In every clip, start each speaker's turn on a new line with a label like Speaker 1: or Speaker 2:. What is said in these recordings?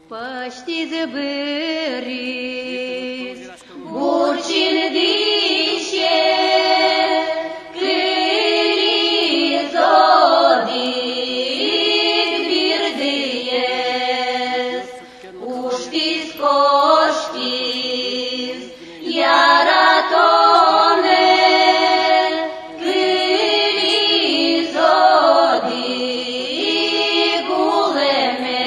Speaker 1: Пăștiți băriți, burcin dișe, cârii zodit birdies, uștiți coștiți, iar atone, cârii zodit guleme,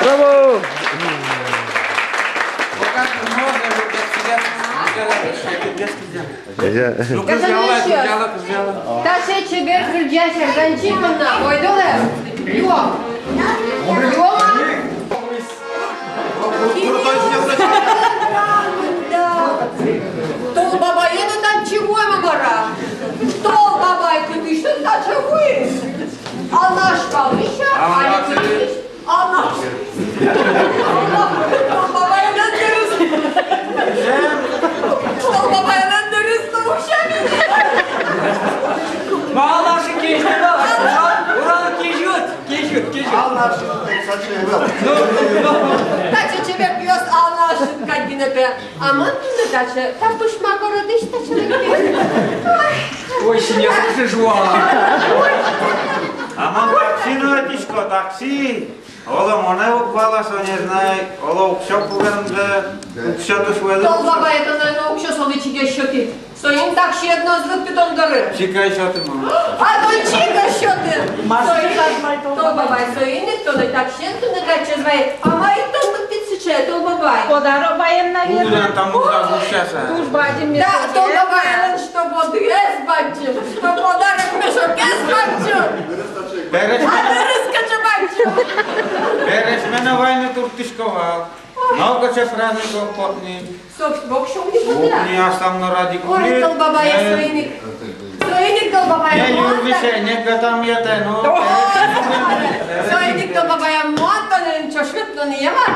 Speaker 2: Браво!
Speaker 3: Та ще чебер кричаща, Ганчиповна, ой, доле. Йо. Йома. То баба, это там чего, мамара? Что, баба, это ты что значит вы? А наш калыша? А не ты? А наш? Баба, я Что, баба, я
Speaker 4: Mağlaşı geçti de Uranı geçiyor.
Speaker 5: Anlaşıldı.
Speaker 3: Таче тебе пьес, а она ошибка гинепе. А мы не таче. Та пушма городиш, таче не
Speaker 4: Ой, синя приживала.
Speaker 5: Aman taksino etişko taksi. Oğlum ona ukvala ne знай. Ola ukşa kuvenде. Ukşa to şuelu.
Speaker 3: Тол баба, это, наверное, укщо соличи гещоки. Стоим так ще одно з двох питон гори.
Speaker 5: Чекай, що ти мама.
Speaker 3: А то чика, що ти? То баба, стоїть ніхто не так ще, то не так ще зває. А май то ми підсіче, то баба.
Speaker 6: Подаробаем, наверное.
Speaker 5: Уден там угла гущаса.
Speaker 6: Уж бадим
Speaker 3: Да, то баба, що води, бачу. То подарок мішок, бачу. А ти розкажи, бачу.
Speaker 5: Береш мене вайну туртишковал. Много ще праздников потні.
Speaker 3: Собственно, Бог що мені подарок.
Speaker 5: Ні, аж там на раді
Speaker 3: Ой,
Speaker 5: кулі.
Speaker 3: тол баба, я своїник. Своїник тол баба, я
Speaker 5: Не
Speaker 3: монта.
Speaker 5: юрбіше, не там є те, ну.
Speaker 3: Своїник тол баба, я монта, не нічого швидко не єма.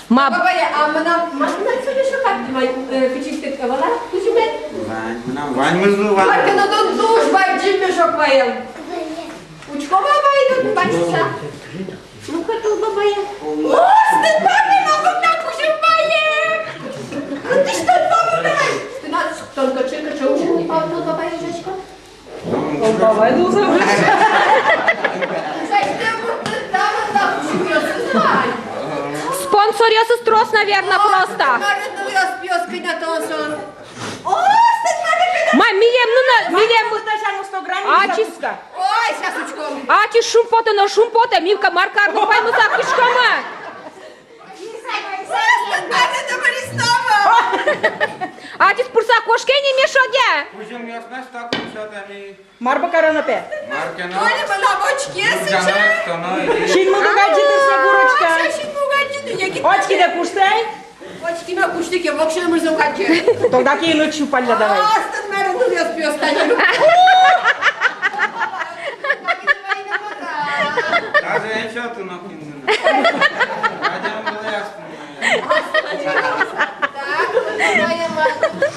Speaker 2: Ма,
Speaker 3: Баба, я, а мене, мене собі шукати, май, печистик кавала, кузьме.
Speaker 5: Вань мизу,
Speaker 3: Марка,
Speaker 5: вань.
Speaker 3: ну тут душ, бай, джимми шокваєм. Учко баба, йду, бачиться. Ну-ка, тол баба, я. О, стид бабі, мабуть, так уживає. Ну ти ж тут бабу давай. Ти нас, тонко чика, що учив, тол баба, я жечко.
Speaker 6: Давай, ну забудь.
Speaker 3: Зай, ти будь там, так уживає, знай.
Speaker 2: спонсор я сестрос, наверное, просто.
Speaker 3: Марину я спьоски на тонсон. О, стид бабі,
Speaker 2: Ма, милем, ну на, милем.
Speaker 6: Наташа, 100 грамм.
Speaker 2: Ачис,
Speaker 3: ой, сясочком.
Speaker 2: ачис шумпота на шумпота, милка маркарну пайну за кишкама.
Speaker 3: Це Борислава!
Speaker 2: Ачис пурса кошкені мішоге.
Speaker 5: Узім ясна стаку, що там і
Speaker 6: Марба каранапе.
Speaker 5: Маркіно.
Speaker 3: Толя, вона в очки сиче.
Speaker 5: Ганай,
Speaker 6: Şimdi bu gacıdır Segurочка.
Speaker 3: Ще ще бугатіну, які
Speaker 6: Очки de пустай.
Speaker 3: очки на куштики, в окшені ми завгаті.
Speaker 6: Тогда кинуть щупальня давай.
Speaker 3: Астон Мерину я спію останню.
Speaker 5: Даже я що tu накинула. Радіо було ясно.
Speaker 3: Так, знаємо.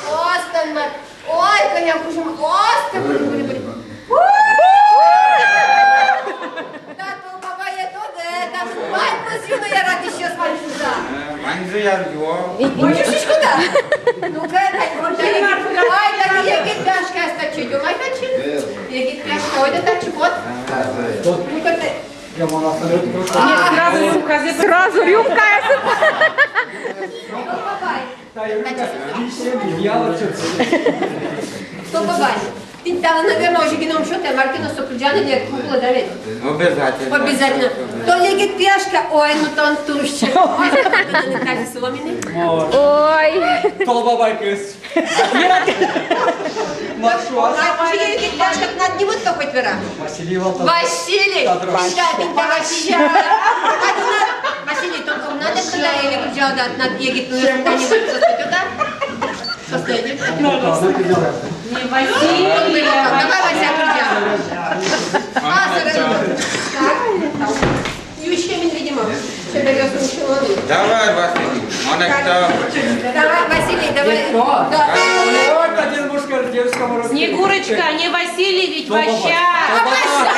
Speaker 3: Астон Мер. Ой, коня кушаємо. Астон, бури. Тато, баба, я туди. Там батько з'їду, я раді, що смачуся.
Speaker 5: Вань же я ржу.
Speaker 3: Ой, шишку да? Ну-ка, ой, так які пляшка стачить, умай тачить? Які пляшка, ой, да тачить, вот. Ну-ка, ти.
Speaker 6: Сразу рюмка здесь.
Speaker 2: Сразу рюмка.
Speaker 3: Ну, бабай. Что бабай? Ты там, наверное, уже геном счета, Мартина Сокруджана, где кукла давит.
Speaker 5: Обязательно.
Speaker 3: Обязательно. То легит пешка, ой, ну то он тушчик. Ой, это не кажется соломины.
Speaker 2: Ой.
Speaker 4: Толбабай кız.
Speaker 3: А чьи легит пешка, над него кто хоть вера?
Speaker 4: Василий Валтов.
Speaker 3: Василий! Да, Василий! Василий, только надо, когда я легу взял, над егит, ну, если не будет состоять, да? Состоять.
Speaker 6: Не Василий.
Speaker 3: Давай, Вася, придем. Так. Ющие медведима. Что берешь ничего?
Speaker 5: Давай, Василий. Монекто.
Speaker 3: Давай, Василий, давай. Да.
Speaker 4: Ой, один мужской девушка морозит.
Speaker 6: Снегурочка, не Василий, ведь Ваща.
Speaker 3: Вася!